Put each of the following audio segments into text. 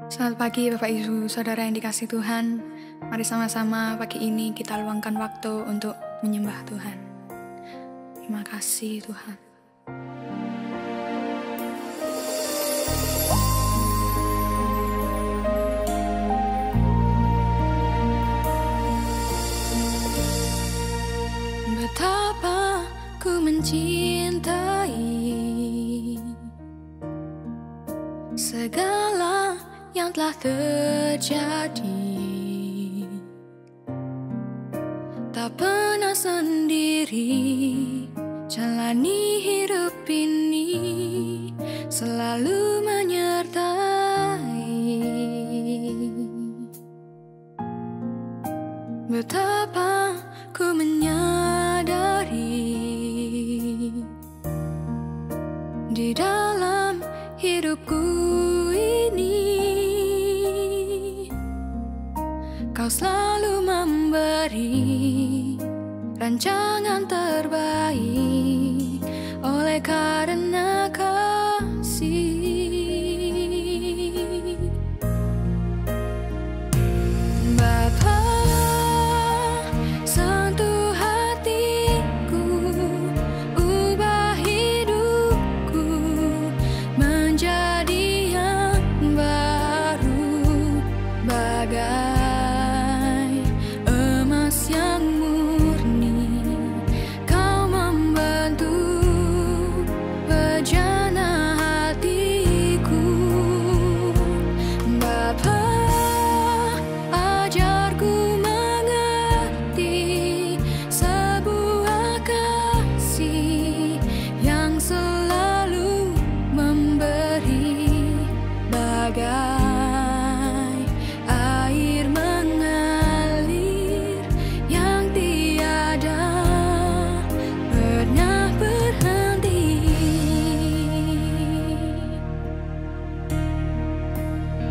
Selamat pagi Bapak Ibu, Saudara yang dikasihi Tuhan. Mari sama-sama pagi ini kita luangkan waktu untuk menyembah Tuhan. Terima kasih Tuhan. Betapa ku mencintai segala yang telah terjadi, tak pernah sendiri jalani hidup ini, selalu menyertai. Betapa ku menyadari di dalam hidupku ini Kau selalu memberi rancangan terbaik oleh karena kasih. Bapa, sentuh hatiku, ubah hidupku menjadi yang baru, bagai yang murni. Kau membentuk bejana hatiku. Bapa, ajarku mengerti sebuah kasih yang selalu memberi, bagai air mengalir yang tiada pernah berhenti.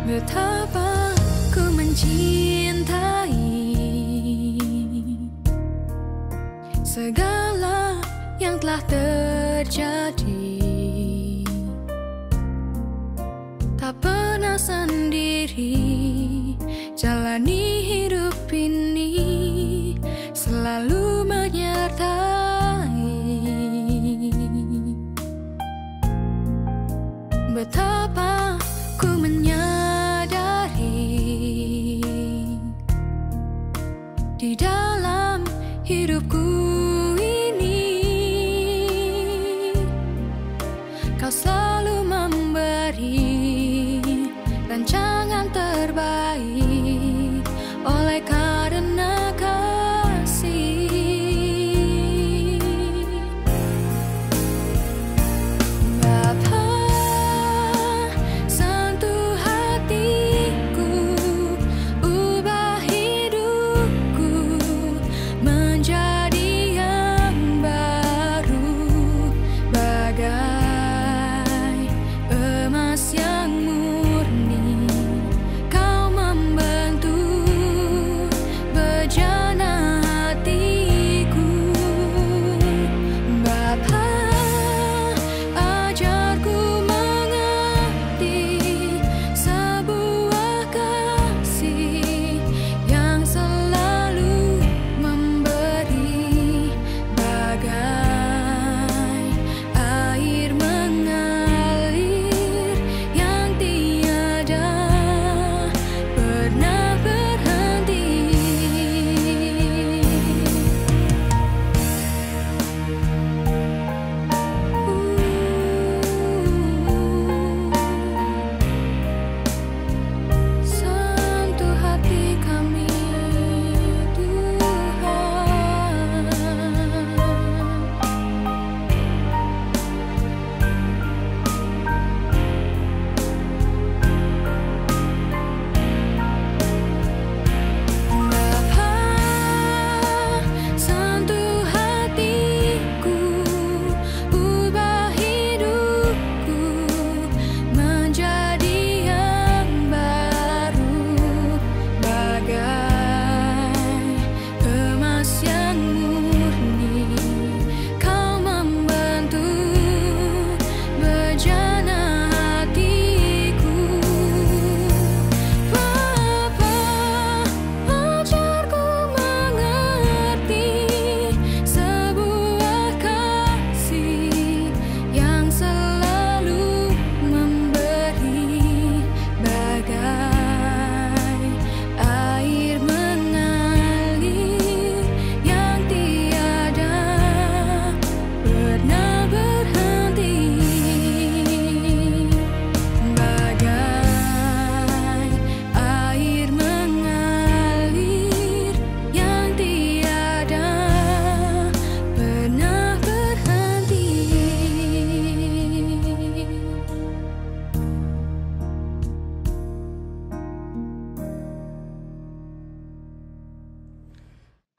Betapa ku mencintai segala yang telah terjadi, tak pernah sendiri jalani hidup ini, selalu menyertai. Betapa ku menyadari di dalam hidupku ini, Kau selalu memberi rancangan terbaik oleh karena kasih. Bapa, sentuh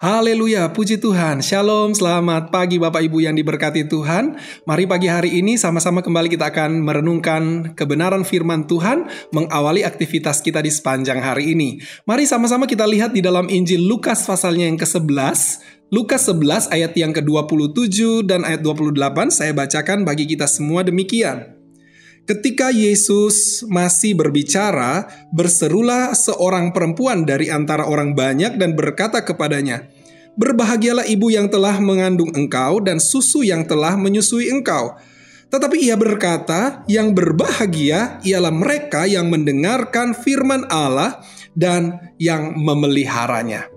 Haleluya, puji Tuhan. Shalom, selamat pagi Bapak Ibu yang diberkati Tuhan. Mari pagi hari ini sama-sama kembali kita akan merenungkan kebenaran firman Tuhan, mengawali aktivitas kita di sepanjang hari ini. Mari sama-sama kita lihat di dalam Injil Lukas pasalnya yang ke-11. Lukas 11 ayat yang ke-27 dan ayat 28, saya bacakan bagi kita semua demikian. Ketika Yesus masih berbicara, berserulah seorang perempuan dari antara orang banyak dan berkata kepadanya, "Berbahagialah ibu yang telah mengandung engkau dan susu yang telah menyusui engkau." Tetapi ia berkata, "Yang berbahagia ialah mereka yang mendengarkan firman Allah dan yang memeliharanya."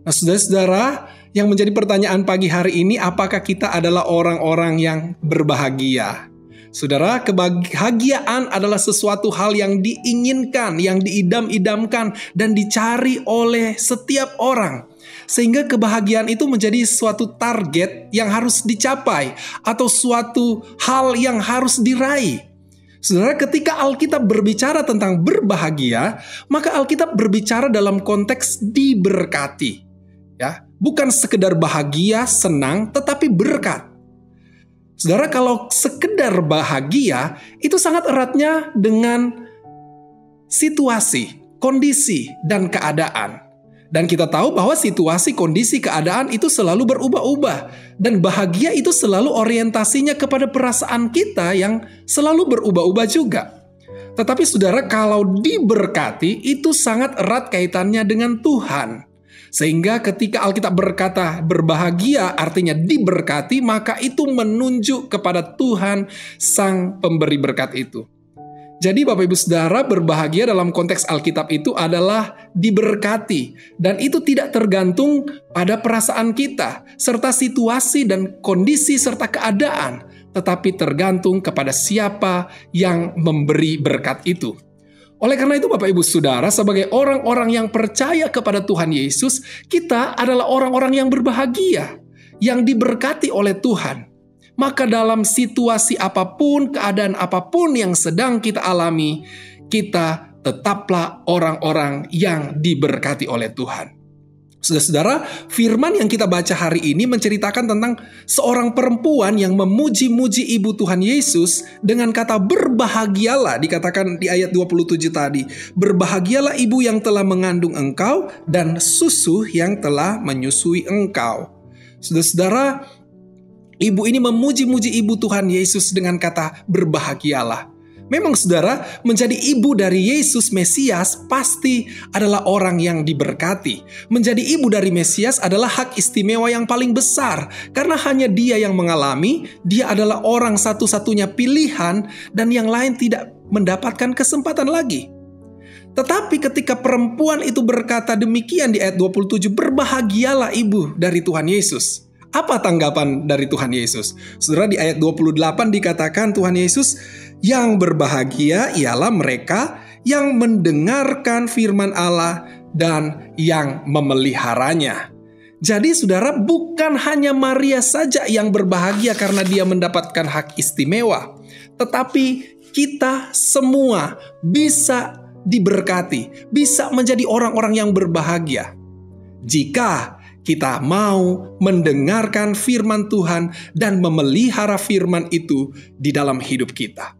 Nah, saudara-saudara, yang menjadi pertanyaan pagi hari ini, apakah kita adalah orang-orang yang berbahagia? Saudara, kebahagiaan adalah sesuatu hal yang diinginkan, yang diidam-idamkan, dan dicari oleh setiap orang. Sehingga kebahagiaan itu menjadi suatu target yang harus dicapai, atau suatu hal yang harus diraih. Saudara, ketika Alkitab berbicara tentang berbahagia, maka Alkitab berbicara dalam konteks diberkati. Ya, bukan sekedar bahagia, senang, tetapi berkat. Saudara, kalau sekedar bahagia, itu sangat eratnya dengan situasi, kondisi, dan keadaan. Dan kita tahu bahwa situasi, kondisi, keadaan itu selalu berubah-ubah. Dan bahagia itu selalu orientasinya kepada perasaan kita yang selalu berubah-ubah juga. Tetapi saudara, kalau diberkati, itu sangat erat kaitannya dengan Tuhan. Sehingga ketika Alkitab berkata berbahagia artinya diberkati, maka itu menunjuk kepada Tuhan Sang Pemberi berkat itu. Jadi Bapak Ibu Saudara, berbahagia dalam konteks Alkitab itu adalah diberkati. Dan itu tidak tergantung pada perasaan kita, serta situasi dan kondisi serta keadaan. Tetapi tergantung kepada siapa yang memberi berkat itu. Oleh karena itu Bapak Ibu Saudara, sebagai orang-orang yang percaya kepada Tuhan Yesus, kita adalah orang-orang yang berbahagia, yang diberkati oleh Tuhan. Maka dalam situasi apapun, keadaan apapun yang sedang kita alami, kita tetaplah orang-orang yang diberkati oleh Tuhan. Saudara-saudara, firman yang kita baca hari ini menceritakan tentang seorang perempuan yang memuji-muji ibu Tuhan Yesus dengan kata berbahagialah, dikatakan di ayat 27 tadi. Berbahagialah ibu yang telah mengandung engkau dan susu yang telah menyusui engkau. Saudara-saudara, ibu ini memuji-muji ibu Tuhan Yesus dengan kata berbahagialah. Memang saudara, menjadi ibu dari Yesus Mesias pasti adalah orang yang diberkati. Menjadi ibu dari Mesias adalah hak istimewa yang paling besar. Karena hanya dia yang mengalami, dia adalah orang satu-satunya pilihan dan yang lain tidak mendapatkan kesempatan lagi. Tetapi ketika perempuan itu berkata demikian di ayat 27, berbahagialah ibu dari Tuhan Yesus. Apa tanggapan dari Tuhan Yesus? Saudara, di ayat 28 dikatakan Tuhan Yesus, yang berbahagia ialah mereka yang mendengarkan firman Allah dan yang memeliharanya. Jadi saudara, bukan hanya Maria saja yang berbahagia karena dia mendapatkan hak istimewa. Tetapi kita semua bisa diberkati, bisa menjadi orang-orang yang berbahagia. Jika kita mau mendengarkan firman Tuhan dan memelihara firman itu di dalam hidup kita.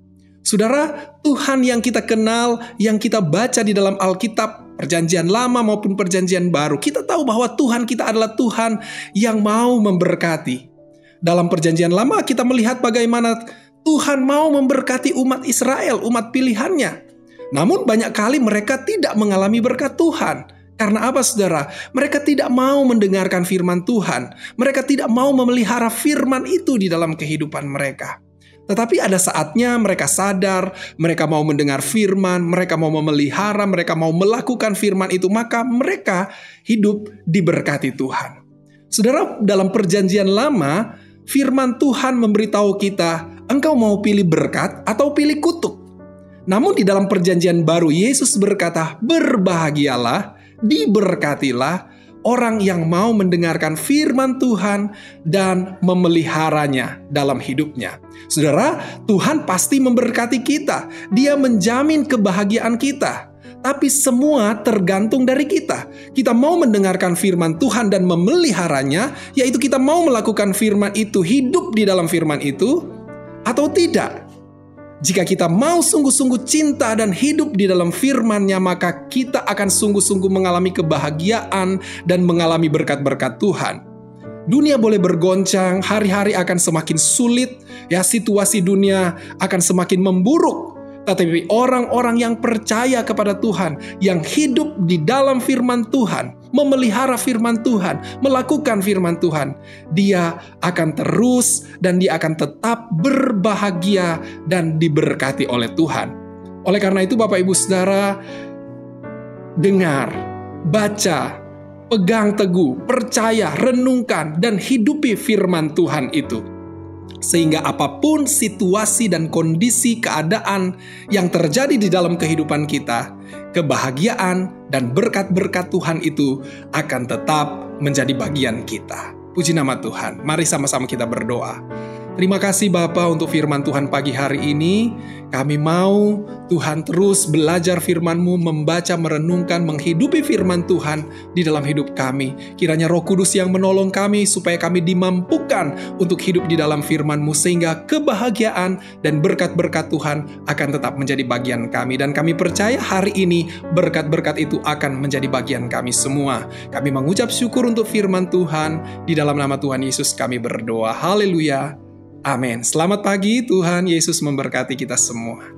Saudara, Tuhan yang kita kenal, yang kita baca di dalam Alkitab, Perjanjian Lama maupun Perjanjian Baru, kita tahu bahwa Tuhan kita adalah Tuhan yang mau memberkati. Dalam Perjanjian Lama kita melihat bagaimana Tuhan mau memberkati umat Israel, umat pilihannya. Namun banyak kali mereka tidak mengalami berkat Tuhan. Karena apa saudara? Mereka tidak mau mendengarkan firman Tuhan. Mereka tidak mau memelihara firman itu di dalam kehidupan mereka. Tetapi ada saatnya mereka sadar, mereka mau mendengar firman, mereka mau memelihara, mereka mau melakukan firman itu, maka mereka hidup diberkati Tuhan. Saudara, dalam Perjanjian Lama, firman Tuhan memberitahu kita, engkau mau pilih berkat atau pilih kutuk. Namun di dalam Perjanjian Baru, Yesus berkata, berbahagialah, diberkatilah orang yang mau mendengarkan firman Tuhan dan memeliharanya dalam hidupnya. Saudara, Tuhan pasti memberkati kita. Dia menjamin kebahagiaan kita. Tapi semua tergantung dari kita. Kita mau mendengarkan firman Tuhan dan memeliharanya, yaitu kita mau melakukan firman itu, hidup di dalam firman itu, atau tidak. Jika kita mau sungguh-sungguh cinta dan hidup di dalam firman-Nya, maka kita akan sungguh-sungguh mengalami kebahagiaan dan mengalami berkat-berkat Tuhan. Dunia boleh bergoncang, hari-hari akan semakin sulit, ya situasi dunia akan semakin memburuk. Tetapi orang-orang yang percaya kepada Tuhan, yang hidup di dalam firman Tuhan, memelihara firman Tuhan, melakukan firman Tuhan, dia akan terus dan dia akan tetap berbahagia dan diberkati oleh Tuhan. Oleh karena itu Bapak Ibu Saudara, dengar, baca, pegang teguh, percaya, renungkan, dan hidupi firman Tuhan itu. Sehingga apapun situasi dan kondisi keadaan yang terjadi di dalam kehidupan kita, kebahagiaan dan berkat-berkat Tuhan itu akan tetap menjadi bagian kita. Puji nama Tuhan. Mari sama-sama kita berdoa. Terima kasih Bapa untuk firman Tuhan pagi hari ini. Kami mau Tuhan terus belajar firman-Mu, membaca, merenungkan, menghidupi firman Tuhan di dalam hidup kami. Kiranya Roh Kudus yang menolong kami supaya kami dimampukan untuk hidup di dalam firman-Mu, sehingga kebahagiaan dan berkat-berkat Tuhan akan tetap menjadi bagian kami. Dan kami percaya hari ini berkat-berkat itu akan menjadi bagian kami semua. Kami mengucap syukur untuk firman Tuhan. Di dalam nama Tuhan Yesus kami berdoa. Haleluya. Amin. Selamat pagi, Tuhan Yesus memberkati kita semua.